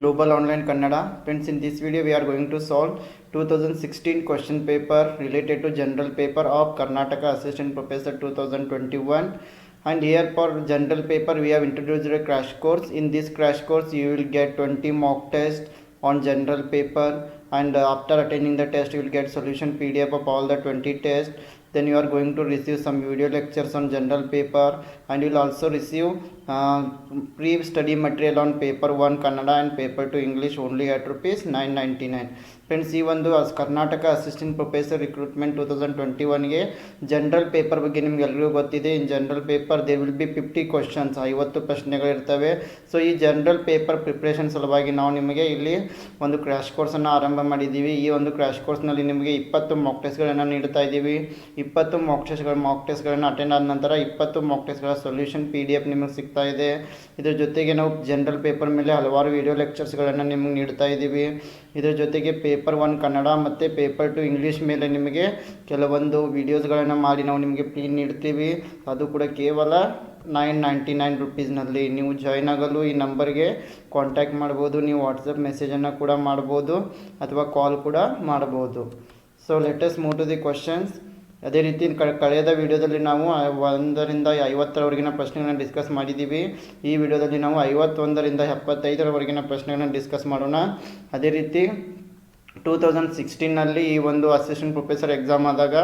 Global Online Kannada. Friends, in this video we are going to solve 2016 question paper related to general paper of Karnataka Assistant Professor 2021. And here for general paper we have introduced a crash course. In this crash course you will get 20 mock tests on general paper, and after attending the test you will get solution PDF of all the 20 tests. Then you are going to receive some video lectures on general paper, and you will also receive pre-study material on paper 1 Kannada and paper 2 English only at rupees 999. Friends, ಈ ಒಂದು Karnataka assistant professor recruitment 2021ಗೆ general paper ಬಗ್ಗೆ ನಿಮ್ಗೆ ಎಲ್ಲರಿಗೂ ಗೊತ್ತಿದೆ. In general paper they will be 50 questions, 50 ಪ್ರಶ್ನೆಗಳಿರ್ತವೆ. So ಈ general paper preparation ಸಲುವಾಗಿ ನಾವು ನಿಮಗೆ ಇಲ್ಲಿ ಒಂದು ಕ್ರ್ಯಾಶ್ ಕೋರ್ಸನ್ನು ಆರಂಭ ಮಾಡಿದ್ದೀವಿ. ಈ ಒಂದು ಕ್ರ್ಯಾಶ್ ಕೋರ್ಸ್ನಲ್ಲಿ ನಿಮಗೆ 20 ಮಾಕ್ ಟೆಸ್ಟ್ಗಳನ್ನು ನೀಡ್ತಾ ಇದ್ದೀವಿ. 20 ಮಾಕ್ ಟೆಸ್ಟ್ಗಳನ್ನು ಅಟೆಂಡ್ ಆದ ನಂತರ 20 ಮಾಕ್ ಟೆಸ್ಟ್ಗಳ ಸೊಲ್ಯೂಷನ್ PDF ನಿಮಗೆ ಸಿಗ್ತಾ ಇದೆ. ಇದರ ಜೊತೆಗೆ ನಾವು ಜನರಲ್ ಪೇಪರ್ ಮೇಲೆ ಹಲವಾರು ವಿಡಿಯೋ ಲೆಕ್ಚರ್ಸ್ಗಳನ್ನು ನಿಮಗೆ ನೀಡ್ತಾ ಇದ್ದೀವಿ. ಇದರ ಜೊತೆಗೆ ಪೇಪರ್ 1 ಕನ್ನಡ ಮತ್ತು ಪೇಪರ್ 2 ಇಂಗ್ಲೀಷ್ ಮೇಲೆ ನಿಮಗೆ ಕೆಲವೊಂದು ವೀಡಿಯೋಸ್ಗಳನ್ನು ಮಾಡಿ ನಾವು ನಿಮಗೆ ಫ್ರೀ ನೀಡ್ತೀವಿ. ಅದು ಕೂಡ ಕೇವಲ 999 ರುಪೀಸ್ನಲ್ಲಿ. ನೀವು ಜಾಯ್ನ್ ಆಗಲು ಈ ನಂಬರ್ಗೆ ಕಾಂಟ್ಯಾಕ್ಟ್ ಮಾಡ್ಬೋದು. ನೀವು ವಾಟ್ಸಪ್ ಮೆಸೇಜನ್ನು ಕೂಡ ಮಾಡ್ಬೋದು ಅಥವಾ ಕಾಲ್ ಕೂಡ ಮಾಡ್ಬೋದು. So let us move to the questions. ಅದೇ ರೀತಿ ಕಳೆದ ವಿಡಿಯೋದಲ್ಲಿ ನಾವು 1ರಿಂದ 50ರವರೆಗಿನ ಪ್ರಶ್ನೆಗಳನ್ನು ಡಿಸ್ಕಸ್ ಮಾಡಿದ್ದೀವಿ. ಈ ವಿಡಿಯೋದಲ್ಲಿ ನಾವು 51ರಿಂದ 75ರವರೆಗಿನ ಪ್ರಶ್ನೆಗಳನ್ನು ಡಿಸ್ಕಸ್ ಮಾಡೋಣ. ಅದೇ ರೀತಿ 2016ನಲ್ಲಿ ಈ ಒಂದು ಅಸಿಸ್ಟೆಂಟ್ ಪ್ರೊಫೆಸರ್ ಎಕ್ಸಾಮ್ ಆದಾಗ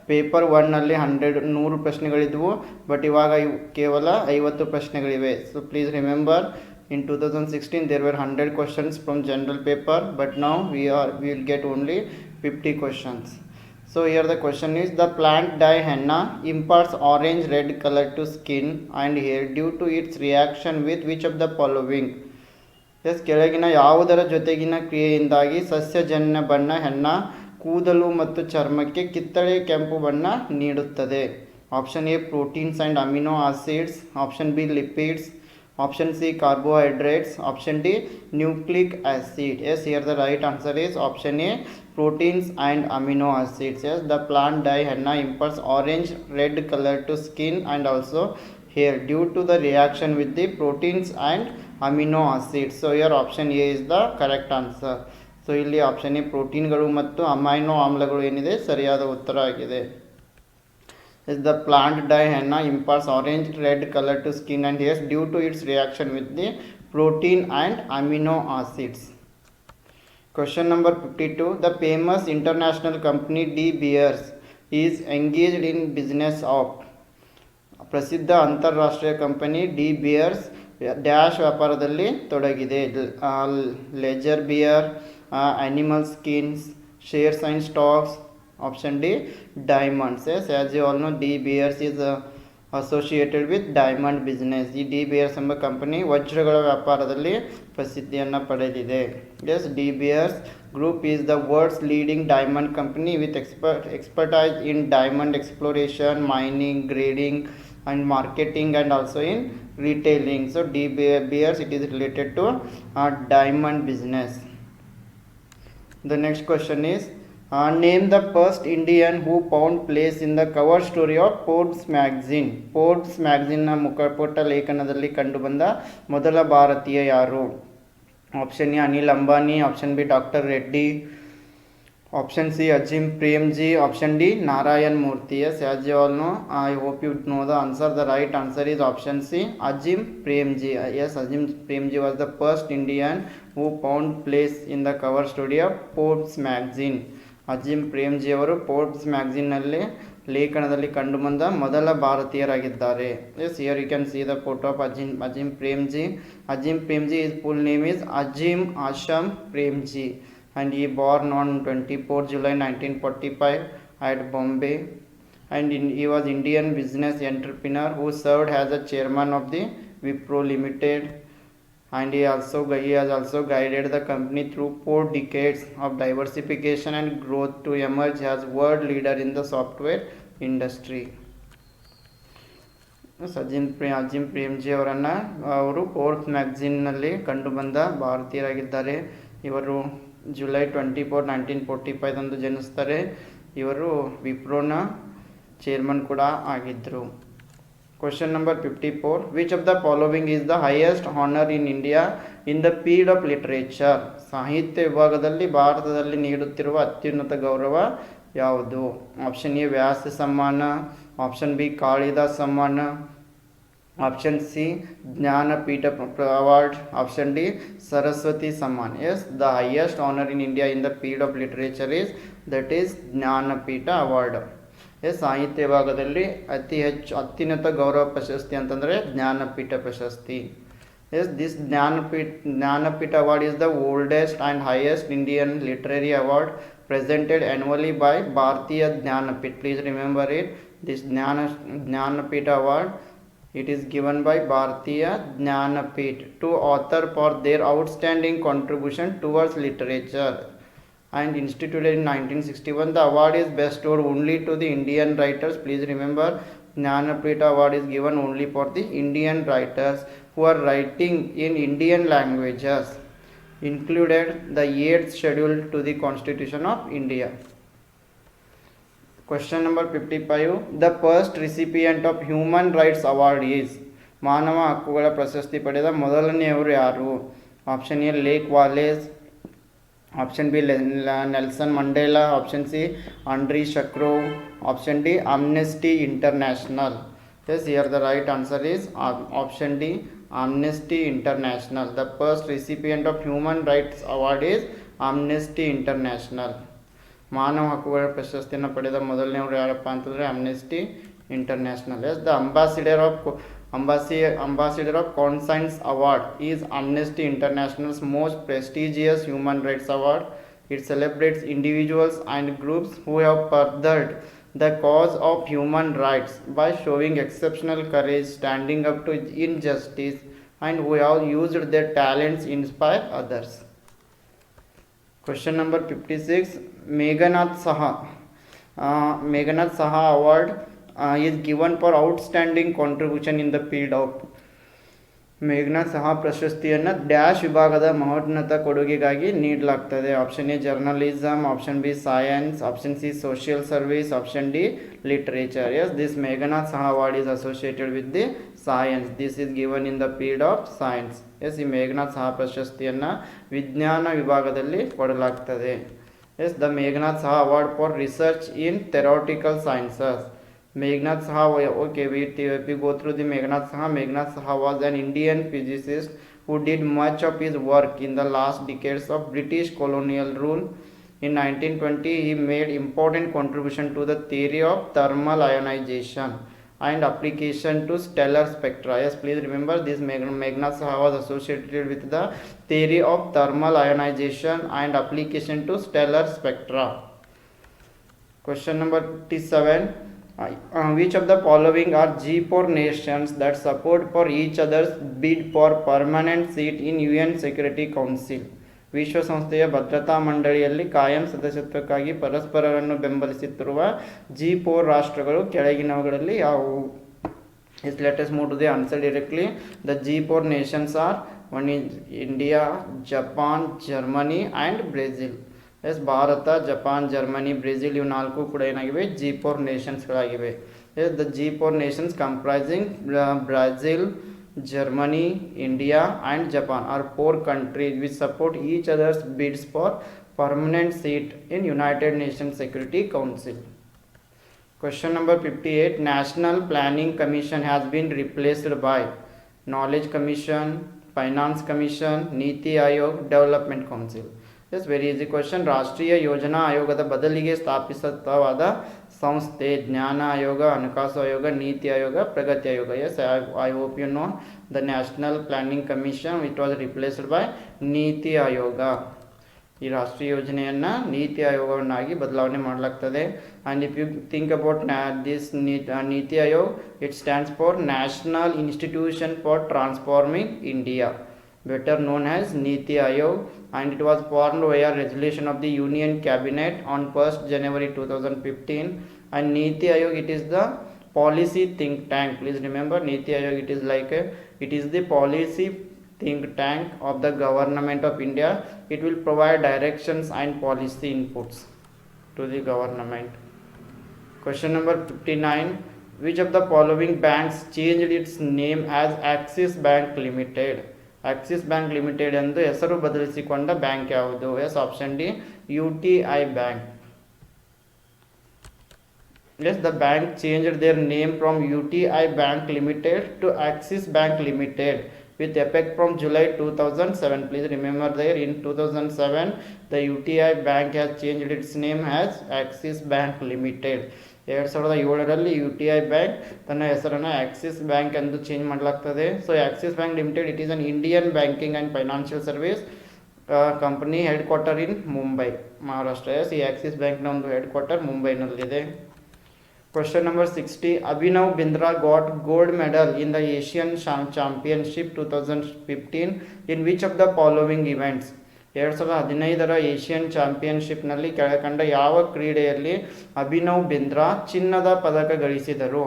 ಪೇಪರ್ 1ನಲ್ಲಿ 100 ಪ್ರಶ್ನೆಗಳಿದ್ವು, ಬಟ್ ಇವಾಗ ಕೇವಲ 50 ಪ್ರಶ್ನೆಗಳಿವೆ. So please remember, in 2016 there were 100 questions from general paper, but now we will get only 50 questions. So here the question is, the plant dye henna imparts orange red color to skin and hair due to its reaction with which of the following? Yes, ಕೆಳಗಿನ ಯಾವುದರ ಜೊತೆಗಿನ ಕ್ರಿಯೆಯಿಂದಾಗಿ ಸಸ್ಯಜನ್ಯ ಬಣ್ಣ ಹೆನ್ನ ಕೂದಲು ಮತ್ತು ಚರ್ಮಕ್ಕೆ ಕಿತ್ತಳೆ ಕೆಂಪು ಬಣ್ಣ ನೀಡುತ್ತದೆ? Option A proteins and amino acids, option B lipids, option C carbohydrates, option D nucleic acid. Yes, here the right answer is option A proteins and amino acids. Yes, the plant dye henna imparts orange red color to skin and also hair due to the reaction with the proteins and amino acids. So here option A is the correct answer. So ಇಲ್ಲಿ option A ಪ್ರೋಟೀನ್ಗಳು ಮತ್ತು amino ಆಮ್ಲಗಳು ಏನಿದೆ ಸರಿಯಾದ ಉತ್ತರ ಆಗಿದೆ. Is the plant dye henna imparts orange red color to skin and hair due to its reaction with the protein and amino acids. Question number 52. The famous international company De Beers is engaged in business of. ಪ್ರಸಿದ್ಧ ಅಂತಾರಾಷ್ಟ್ರೀಯ company D bears dash ವ್ಯಾಪಾರದಲ್ಲಿ ತೊಡಗಿದೆ. Leather beer, animal skins, shares and stocks. Option D diamonds. Yes, as you all know, De Beers is associated with diamond business. ಈ De Beers ಎಂಬ company ವಜ್ರಗಳ ವ್ಯಾಪಾರದಲ್ಲಿ ಪ್ರಸಿದ್ಧಿಯನ್ನು ಪಡೆದಿದೆ. Yes, De Beers group is the world's leading diamond company with expertise in diamond exploration, mining, grading and marketing and also in retailing. So De Beers, it is related to diamond business. The next question is, name the first Indian who found place in the cover story of Forbes magazine. Forbes magazine ನ ಮುಖಪುಟ ಲೇಖನದಲ್ಲಿ ಕಂಡುಬಂದ ಮೊದಲ ಭಾರತೀಯ ಯಾರು? Option A Anil Ambani, option B doctor Reddy, option C Azim Premji, option D Narayan Murthy. Yes, as you all know, I hope you know the answer. The right answer is option C Azim Premji. Yes, Azim Premji was the first Indian who found place in the cover story of Forbes magazine. Azim Premji ಅವರು Forbes ಮ್ಯಾಗಝೀನ್ನಲ್ಲಿ ಲೇಖನದಲ್ಲಿ ಕಂಡುಬಂದ ಮೊದಲ ಭಾರತೀಯರಾಗಿದ್ದಾರೆ. Yes, here you can C the photo of Azim Premji. Azim Premji, his full name is Azim Asham Premji, and he born on 24 July 1945 at Bombay, and he was Indian business entrepreneur who served as a chairman of the Wipro Limited, and he has also guided the company through 4 decades of diversification and growth to emerge as world leader in the software industry. Azim Premji ಅವರು Forbes ಮ್ಯಾಗಝೀನ್ನಲ್ಲಿ ಕಂಡುಬಂದ ಭಾರತೀಯರಾಗಿದ್ದಾರೆ. ಇವರು July 24, 1945 ಜನಿಸ್ತಾರೆ. ಇವರು ವಿಪ್ರೋನ chairman ಕೂಡ ಆಗಿದ್ದರು. Question number 54. Which of the following is the highest honor in India in the field of literature? ಸಾಹಿತ್ಯ ವಿಭಾಗದಲ್ಲಿ ಭಾರತದಲ್ಲಿ ನೀಡುತ್ತಿರುವ ಅತ್ಯುನ್ನತ ಗೌರವ ಯಾವುದು? Option A Vyas Samman, option B Kalidas Samman, option C Jnanpith award, option D Saraswati Samman. Yes, the highest honour in India in the field of literature is that is Jnanpith award. Yes, ಸಾಹಿತ್ಯ ವಿಭಾಗದಲ್ಲಿ ಅತ್ಯುನ್ನತ ಗೌರವ ಪ್ರಶಸ್ತಿ ಅಂತಂದರೆ ಜ್ಞಾನಪೀಠ ಪ್ರಶಸ್ತಿ. Yes, this Jnanpith award is the oldest and highest Indian literary award presented annually by Bharatiya Jnanapith. Please remember it. This Jnanapith award, it is given by Bharatiya Jnanapith to author for their outstanding contribution towards literature, and instituted in 1961. The award is bestowed only to the Indian writers. Please remember, Jnanapith award is given only for the Indian writers who are writing in Indian languages, included the 8th schedule to the Constitution of India. Question number 55. The first recipient of Human Rights Award is, ಮಾನವ ಹಕ್ಕುಗಳ ಪ್ರಶಸ್ತಿ ಪಡೆದ ಮೊದಲನೆಯವರು ಯಾರು? Option A Lech Walesa, option B Nelson Mandela, option C Andrei Sakharov, option D Amnesty International. Yes, here the right answer is option D Amnesty International. The first recipient of human rights award is Amnesty International. ಮಾನವ ಹಕ್ಕುಗಳ ಪ್ರಶಸ್ತಿಯನ್ನು ಪಡೆದ ಮೊದಲನೆಯವರು ಯಾರಪ್ಪ ಅಂತಂದರೆ Amnesty International. Yes, the Ambassador of Conscience Award is Amnesty International's most prestigious human rights award. It celebrates individuals and groups who have furthered the cause of human rights by showing exceptional courage, standing up to injustice, and who have used their talents to inspire others. Question number 56. Meghnad Saha Award is given for outstanding contribution in the field of. Meghnad Saha ಪ್ರಶಸ್ತಿಯನ್ನು dash ವಿಭಾಗದ ಮಹೋನ್ನತ ಕೊಡುಗೆಗಾಗಿ ನೀಡಲಾಗ್ತದೆ. Option A journalism, option B science, option C social service, option D literature. Yes, this Meghnad Saha award is associated with the science. This is given in the field of science. Yes, ಈ ಮೇಘನಾಥ್ ಸಹಾ ಪ್ರಶಸ್ತಿಯನ್ನು ವಿಜ್ಞಾನ ವಿಭಾಗದಲ್ಲಿ ಕೊಡಲಾಗ್ತದೆ. Yes, the Meghnad Saha award for research in theoretical sciences. Meghnad Saha, okay, we go through the Meghnad Saha. Meghnad Saha was an Indian physicist who did much of his work in the last decades of British colonial rule. In 1920, he made important contribution to the theory of thermal ionization and application to stellar spectra. Yes, please remember this Meghnad Saha was associated with the theory of thermal ionization and application to stellar spectra. Question number 57. Which of the following are G4 nations that support for each other's bid for permanent seat in UN Security Council? ವಿಶ್ವಸಂಸ್ಥೆಯ ಭದ್ರತಾ ಮಂಡಳಿಯಲ್ಲಿ ಕಾಯಂ ಸದಸ್ಯತ್ವಕ್ಕಾಗಿ ಪರಸ್ಪರರನ್ನು ಬೆಂಬಲಿಸುತ್ತಿರುವ G4 ರಾಷ್ಟ್ರಗಳು ಕೆಳಗಿನವುಗಳಲ್ಲಿ ಯಾವುವು? Let us move to the answer directly. The G4 nations are, one is India, Japan, Germany and Brazil. Yes, Bharat, Japan, Germany, Brazil ಇವು ನಾಲ್ಕು ಕೂಡ ಏನಾಗಿವೆ? G4 ನೇಷನ್ಸ್ಗಳಾಗಿವೆ. Yes, the G4 nations comprising Brazil, Germany, India and Japan are 4 countries which support each other's bids for permanent seat in United Nations Security Council. Question number 58. National Planning Commission has been replaced by Knowledge Commission, Finance Commission, Niti Aayog, Development Council. Yes, very easy question. ರಾಷ್ಟ್ರೀಯ ಯೋಜನಾ ಆಯೋಗದ ಬದಲಿಗೆ ಸ್ಥಾಪಿಸವಾದ ಸಂಸ್ಥೆ ಜ್ಞಾನ ಆಯೋಗ, ಹಣಕಾಸು ಆಯೋಗ, ನೀತಿ Aayog, Pragati Aayog. Yes, I hope you know the national planning commission it was replaced by NITI Aayog. ಈ ರಾಷ್ಟ್ರೀಯ ಯೋಜನೆಯನ್ನು ನೀತಿ ಆಯೋಗವನ್ನಾಗಿ ಬದಲಾವಣೆ ಮಾಡಲಾಗ್ತದೆ. And if you think about this NITI Aayog, it stands for national institution for transforming India, better known as Niti Aayog, and it was formed via resolution of the Union Cabinet on 1st January 2015. And Niti Aayog, it is the policy think tank. Please remember, Niti Aayog, it is the policy think tank of the government of India. It will provide directions and policy inputs to the government. Question number 59. Which of the following banks changed its name as Axis Bank Limited. Axis Bank Limited ಎಂದು ಹೆಸರು ಬದಲಿಸಿಕೊಂಡ bank ಯಾವುದು? Yes, option D, UTI bank. Yes, the bank changed their name from UTI Bank Limited to Axis Bank Limited with effect from July 2007. Please remember there in 2007 the UTI Bank has changed its name as Axis Bank Limited. 2007ರಲ್ಲಿ UTI bank ತನ್ನ ಹೆಸರನ್ನು Axis Bank ಎಂದು change ಮಾಡಲಾಗ್ತದೆ. So Axis Bank Limited it is an Indian banking and financial service company, head quarter in Mumbai, Maharashtra. Yes, ಈ Axis ಬ್ಯಾಂಕ್ನ ಒಂದು head quarter ಮುಂಬೈನಲ್ಲಿದೆ. Question number 60. Abhinav Bindra got gold medal in the Asian Championship 2015 in which of the following events? 2015ರ Asian ಚಾಂಪಿಯನ್ಶಿಪ್ನಲ್ಲಿ ಕೆಳಕಂಡ ಯಾವ ಕ್ರೀಡೆಯಲ್ಲಿ ಅಭಿನವ್ ಬಿಂದ್ರಾ ಚಿನ್ನದ ಪದಕ ಗಳಿಸಿದರು?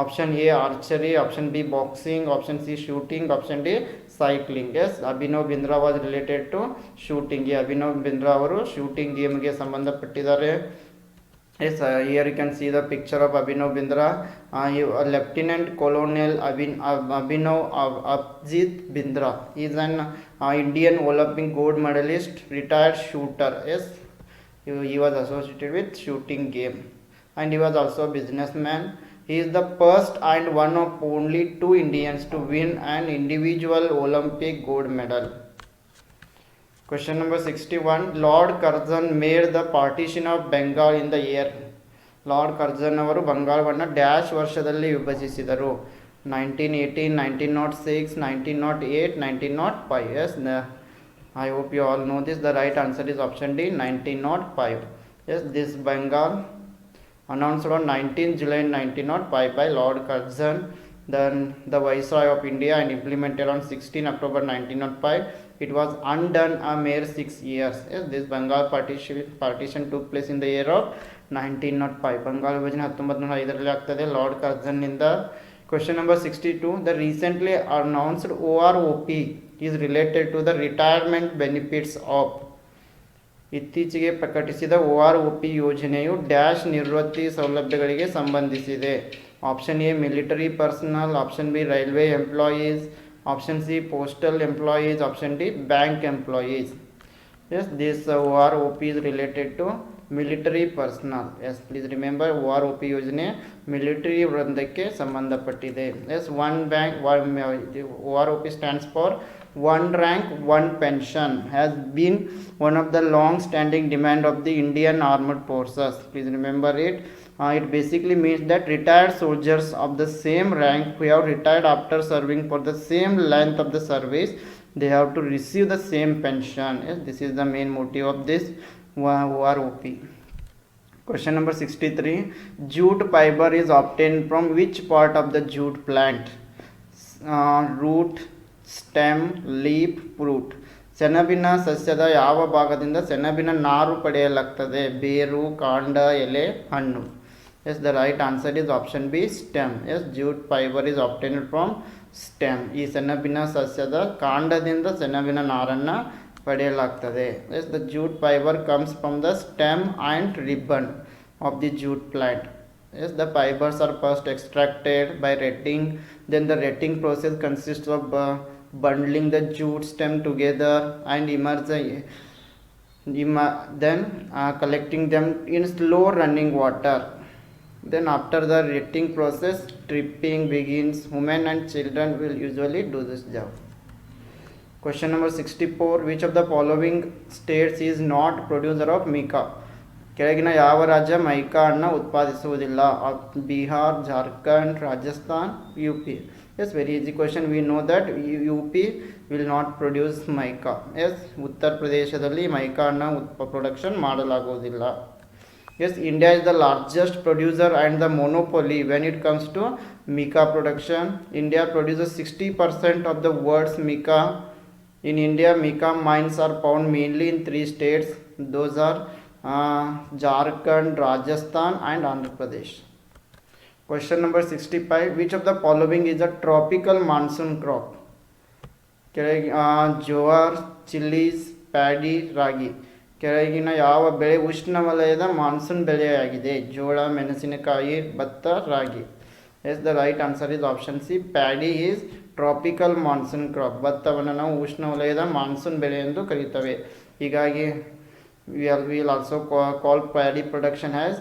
Option A archery, option B boxing, option C shooting, option D cycling. Yes, Abhinav Bindra was related to shooting. Abhinav Bindra ಅವರು shooting ಗೇಮ್ಗೆ ಸಂಬಂಧಪಟ್ಟಿದ್ದಾರೆ. Yes, here you can see the picture of Abhinav Bindra. Lieutenant Colonel Abhinav Abhijit Bindra. He is an Indian Olympic gold medalist, retired shooter. Yes, he was associated with shooting game, and he was also a businessman. He is the first and one of only 2 Indians to win an individual Olympic gold medal. Question number 61. Lord Curzon made the partition of Bengal in the year. Lord Curzon ಅವರು ಬಂಗಾಳವನ್ನು dash ವರ್ಷದಲ್ಲಿ ವಿಭಜಿಸಿದರು? 1918, 1906, 1908, 1905. Yes, I hope you all know this. The right answer is option D, 1905. Yes, this Bengal announced on 19 July 1905 by Lord Curzon, then the Viceroy of India, and implemented on 16 October 1905. It was undone a mere 6 years. Yes, this Bengal partition took place in the year of 1905. Bangala ವಿಭಜನೆ 1905ರಲ್ಲಿ ಆಗ್ತದೆ lord ಕರ್ಜನ್ನಿಂದ. Question number 62. The recently announced OROP is related to the retirement benefits of. ಇತ್ತೀಚೆಗೆ ಪ್ರಕಟಿಸಿದ OROP ಯೋಜನೆಯು dash ನಿವೃತ್ತಿ ಸೌಲಭ್ಯಗಳಿಗೆ ಸಂಬಂಧಿಸಿದೆ? Option A military personnel, option B railway employees, option C postal employees, option D bank employees. Yes, this OROP is related to military personnel. Yes, please remember OROP ಯೋಜನೆ military ವೃಂದಕ್ಕೆ ಸಂಬಂಧಪಟ್ಟಿದೆ. Yes, OROP stands for one rank, one pension, has been one of the long standing demand of the Indian Armed Forces. Please remember it. It basically means that retired soldiers of the same rank who have retired after serving for the same length of the service, they have to receive the same pension. Yes, this is the main motive of this OROP. Question number 63. Jute fiber is obtained from which part of the jute plant? Root, stem, leaf, fruit. ಸೆಣಬಿನ ಸಸ್ಯದ ಯಾವ ಭಾಗದಿಂದ ಸೆಣಬಿನ ನಾರು ಪಡೆಯಲಾಗ್ತದೆ? ಬೇರು, ಕಾಂಡ, ಎಲೆ, ಹಣ್ಣು. Yes, the right answer is option B, stem. Yes, jute fiber is obtained from stem. ಈ ಸೆಣಬಿನ ಸಸ್ಯದ ಕಾಂಡದಿಂದ ಸೆಣಬಿನ ನಾರನ್ನು ಪಡೆಯಲಾಗ್ತದೆ. Yes, the jute fiber comes from the stem and ribbon of the jute plant. Yes, the fibers are first extracted by retting. Then the retting process consists of bundling the jute stem together and then collecting them in slow running water. Then after the retting process, stripping begins. Women and children will usually do this job. Question number 64. Which of the following states is not producer of mica? ಕೆಳಗಿನ ಯಾವ ರಾಜ್ಯ mica ಅನ್ನು ಉತ್ಪಾದಿಸುವುದಿಲ್ಲ? Bihar, Jharkhand, Rajasthan, UP. Yes, very easy question. We know that UP will not produce mica. Yes, ಉತ್ತರ ಪ್ರದೇಶದಲ್ಲಿ mica ಅನ್ನು production ಮಾಡಲಾಗುವುದಿಲ್ಲ. Yes, India is the largest producer and the monopoly when it comes to mica production. India produces 60% of the world's mica. In India, mica mines are found mainly in 3 states. Those are Jharkhand, Rajasthan and Andhra Pradesh. Question number 65. Which of the following is a tropical monsoon crop? Jowar, chilies, paddy, ragi. ಕೆಳಗಿನ ಯಾವ ಬೆಳೆ ಉಷ್ಣವಲಯದ monsoon ಬೆಳೆಯಾಗಿದೆ? ಜೋಳ, ಮೆಣಸಿನಕಾಯಿ, ಭತ್ತ, ರಾಗಿ. Yes the right answer is option C paddy is tropical monsoon crop. ಭತ್ತವನ್ನು ನಾವು ಉಷ್ಣವಲಯದ ಮಾನ್ಸೂನ್ ಬೆಳೆ ಎಂದು ಕರೆಯುತ್ತೇವೆ. ಹೀಗಾಗಿ will also call paddy production as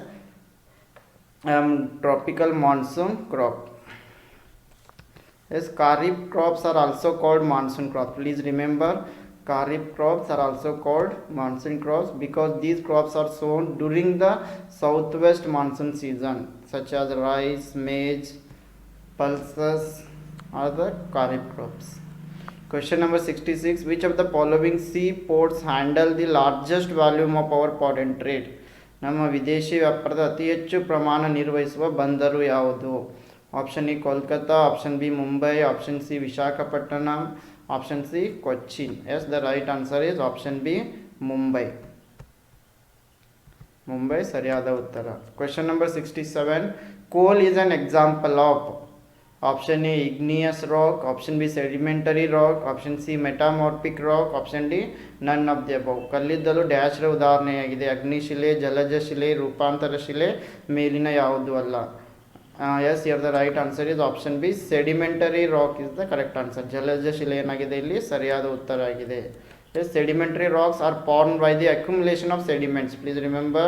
tropical monsoon crop. Yes, kharif crops are also called monsoon crops. Please remember, kharif crops are also called monsoon crops because these crops are sown during the southwest monsoon season, such as rice, maize, pulses are the kharif crops. Question number 66. Which of the following seaports handle the largest volume of our foreign trade? ನಮ್ಮ ವಿದೇಶಿ ವ್ಯಾಪಾರದ ಅತಿ ಹೆಚ್ಚು ಪ್ರಮಾಣ ನಿರ್ವಹಿಸುವ ಬಂದರು ಯಾವುದು? Option A Kolkata, option B Mumbai, option C Visakhapatnam, option C Cochin. Yes the right answer is option B Mumbai. Mumbai ಸರಿಯಾದ ಉತ್ತರ. Question number 67. Coal is an example of option A igneous rock, option B sedimentary rock, option C metamorphic rock, option D none of the above. ಕಲ್ಲಿದ್ದಲು ಡ್ಯಾಶ್ರ ಉದಾಹರಣೆಯಾಗಿದೆ. ಅಗ್ನಿಶಿಲೆ, ಜಲಜ ಶಿಲೆ, ರೂಪಾಂತರ ಶಿಲೆ, ಮೇಲಿನ ಯಾವುದು ಅಲ್ಲ. Yes here the right answer is option B sedimentary rock is the correct answer. ಜಲಜ ಶಿಲೆ ಏನಾಗಿದೆ ಇಲ್ಲಿ ಸರಿಯಾದ ಉತ್ತರ ಆಗಿದೆ. ಎಸ್ sedimentary rocks are formed by the accumulation of sediments. Please remember,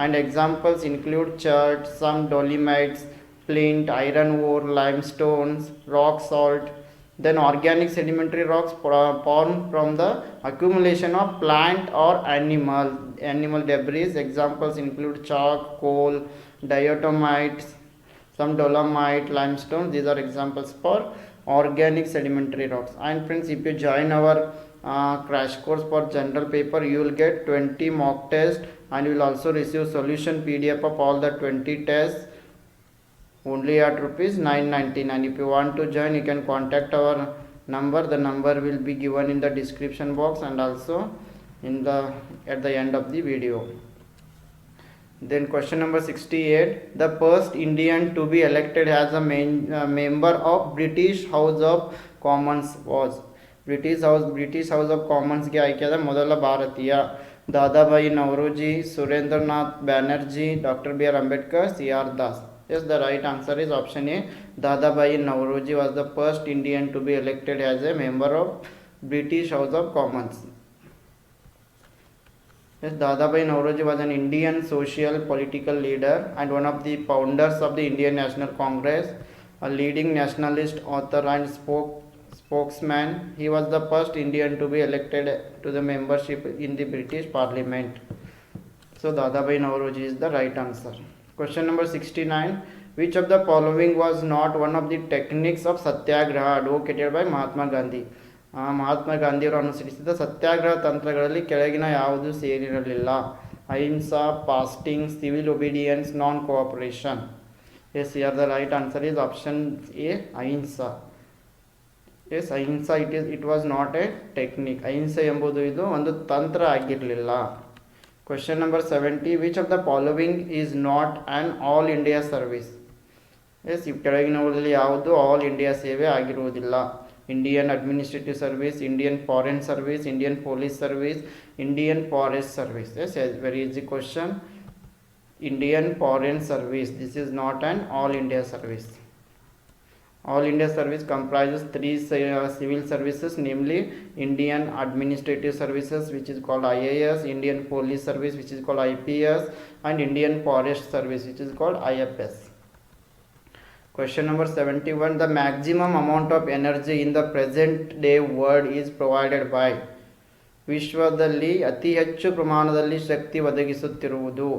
and examples include chert, some dolomites, flint, iron ore, limestones, rock salt. Then organic sedimentary rocks formed from the accumulation of plant or animal debris. Examples include chalk, coal, diatomites, some dolomite, limestone. These are examples for organic sedimentary rocks. And friends, if you join our crash course for general paper, you will get 20 mock tests and you will also receive solution PDF of all the 20 tests only at rupees 999. If you want to join, you can contact our number. The number will be given in the description box and also at the end of the video. Then question number 68. The first Indian to be elected as a member of British House of Commons was. British House of Commons ಗೆ ಆಯ್ಕೆಯಾದ ಮೊದಲ ಭಾರತೀಯ Dadabhai Naoroji, Surendranath Banerjee, doctor B R Ambedkar, C R Das. Yes, the right answer is option A. Dadabhai Naoroji was the first Indian to be elected as a member of British House of Commons. Yes, Dadabhai Naoroji was an Indian social political leader and one of the founders of the Indian National Congress, a leading nationalist, author and spokesman. He was the first Indian to be elected to the membership in the British Parliament. So Dadabhai Naoroji is the right answer. Question number 69. Which of the following was not one of the techniques of satyagraha advocated by Mahatma Gandhi? Mahatma ಗಾಂಧಿಯವರು ಅನುಸರಿಸಿದ ಸತ್ಯಾಗ್ರಹ ತಂತ್ರಗಳಲ್ಲಿ ಕೆಳಗಿನ ಯಾವುದು ಸೇರಿರಲಿಲ್ಲ? Ahimsa, fasting, civil disobedience, non cooperation. Yes here the right answer is option A ahimsa. Yes ahimsa it was not a technique. ಅಹಿಂಸೆ ಎಂಬುದು ಇದು ಒಂದು ತಂತ್ರ ಆಗಿರಲಿಲ್ಲ. Question number 70. Which of the following is not an all India service? Yes ಈ ಕೆಳಗಿನವುಗಳಲ್ಲಿ ಯಾವುದು all India ಸೇವೆ ಆಗಿರುವುದಿಲ್ಲ? Indian Administrative Service, Indian Foreign Service, Indian Police Service, Indian Forest Service. Yes very easy question. Indian Foreign Service, this is not an all India service. All India service comprises three civil services, namely Indian Administrative Services, which is called IAS, Indian Police Service, which is called IPS, and Indian Forest Service, which is called IFS. Question number 71. The maximum amount of energy in the present day world is provided by. ವಿಶ್ವದಲ್ಲಿ ಅತಿ ಹೆಚ್ಚು ಪ್ರಮಾಣದಲ್ಲಿ ಶಕ್ತಿ ಒದಗಿಸುತ್ತಿರುವುದು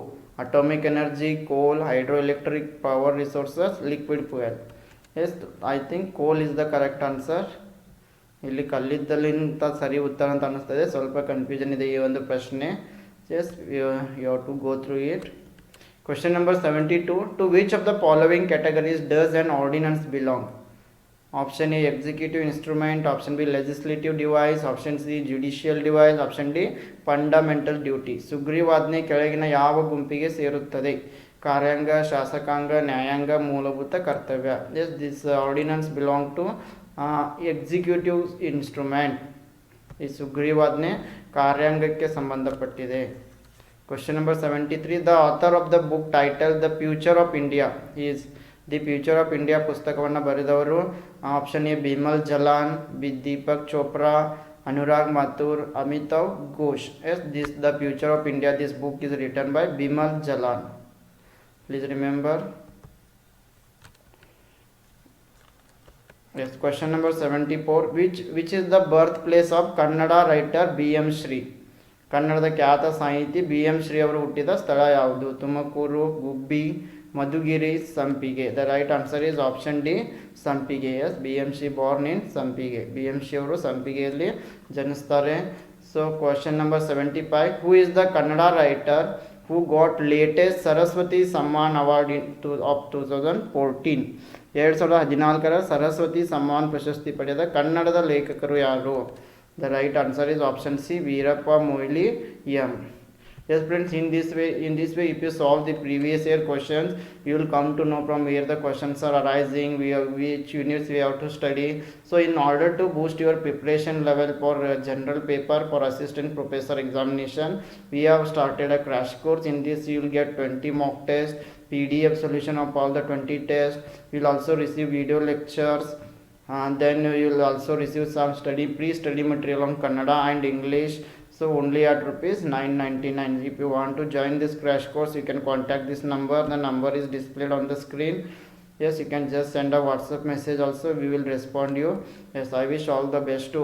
atomic energy, coal, hydro electric power resources, liquid fuel. Yes I think coal is the correct answer. ಇಲ್ಲಿ ಕಲ್ಲಿದ್ದಲಿಂತ ಸರಿ ಉತ್ತರ ಅಂತ ಅನ್ನಿಸ್ತದೆ. ಸ್ವಲ್ಪ ಕನ್ಫ್ಯೂಷನ್ ಇದೆ ಈ ಒಂದು ಪ್ರಶ್ನೆ. Yes you have to go through it. Question number 72. To which of the following categories does an ordinance belong? Option A executive instrument, option B legislative device, option C judicial device, option D fundamental duty. ಸುಗ್ರೀವಾಜ್ಞೆ ಕೆಳಗಿನ ಯಾವ ಗುಂಪಿಗೆ ಸೇರುತ್ತದೆ? ಕಾರ್ಯಾಂಗ, ಶಾಸಕಾಂಗ, ನ್ಯಾಯಾಂಗ, ಮೂಲಭೂತ ಕರ್ತವ್ಯ. Yes this ordinance belong to executive instrument. ಈ ಸುಗ್ರೀವಾಜ್ಞೆ ಕಾರ್ಯಾಂಗಕ್ಕೆ ಸಂಬಂಧಪಟ್ಟಿದೆ. Question number 73. The author of the book title the future of India is. The future of India ಪುಸ್ತಕವನ್ನು ಬರೆದವರು option A Bimal Jalan, Deepak Chopra, Anurag Mathur, Amitav Ghosh. Yes, this the future of India, this book is written by Bimal Jalan. Please remember. Yes, question number 74. Which is the birthplace of Kannada writer B.M. Shri? ಕನ್ನಡದ ಖ್ಯಾತ ಸಾಹಿತಿ B.M. Shri ಅವರು ಹುಟ್ಟಿದ ಸ್ಥಳ ಯಾವುದು? Tumakuru, Gubbi, Madhugiri, Sampige. The right answer is option D, Sampige. Yes, B.M. Shri born in Sampige. B.M. Shri ಅವರು ಸಂಪಿಗೆಯಲ್ಲಿ ಜನಿಸ್ತಾರೆ. So question number 75. Who is the Kannada writer who got latest Saraswati Samman award of 2014? 2014ರ ಸರಸ್ವತಿ ಸಮ್ಮಾನ್ ಪ್ರಶಸ್ತಿ ಪಡೆದ ಕನ್ನಡದ ಲೇಖಕರು ಯಾರು? The right answer is option C, Veerappa Moily M. Yes friends, in this way if you solve the previous year questions, you will come to know from where the questions are arising, which units we have to study. So in order to boost your preparation level for general paper for assistant professor examination, we have started a crash course. In this you will get 20 mock tests, PDF solution of all the 20 tests. You will also receive video lectures, and then you will also receive some pre-study material on Kannada and English. So only at rupees 999. If you want to join this crash course, you can contact this number. The number is displayed on the screen. Yes, you can just send a WhatsApp message also. We will respond you. Yes, I wish all the best to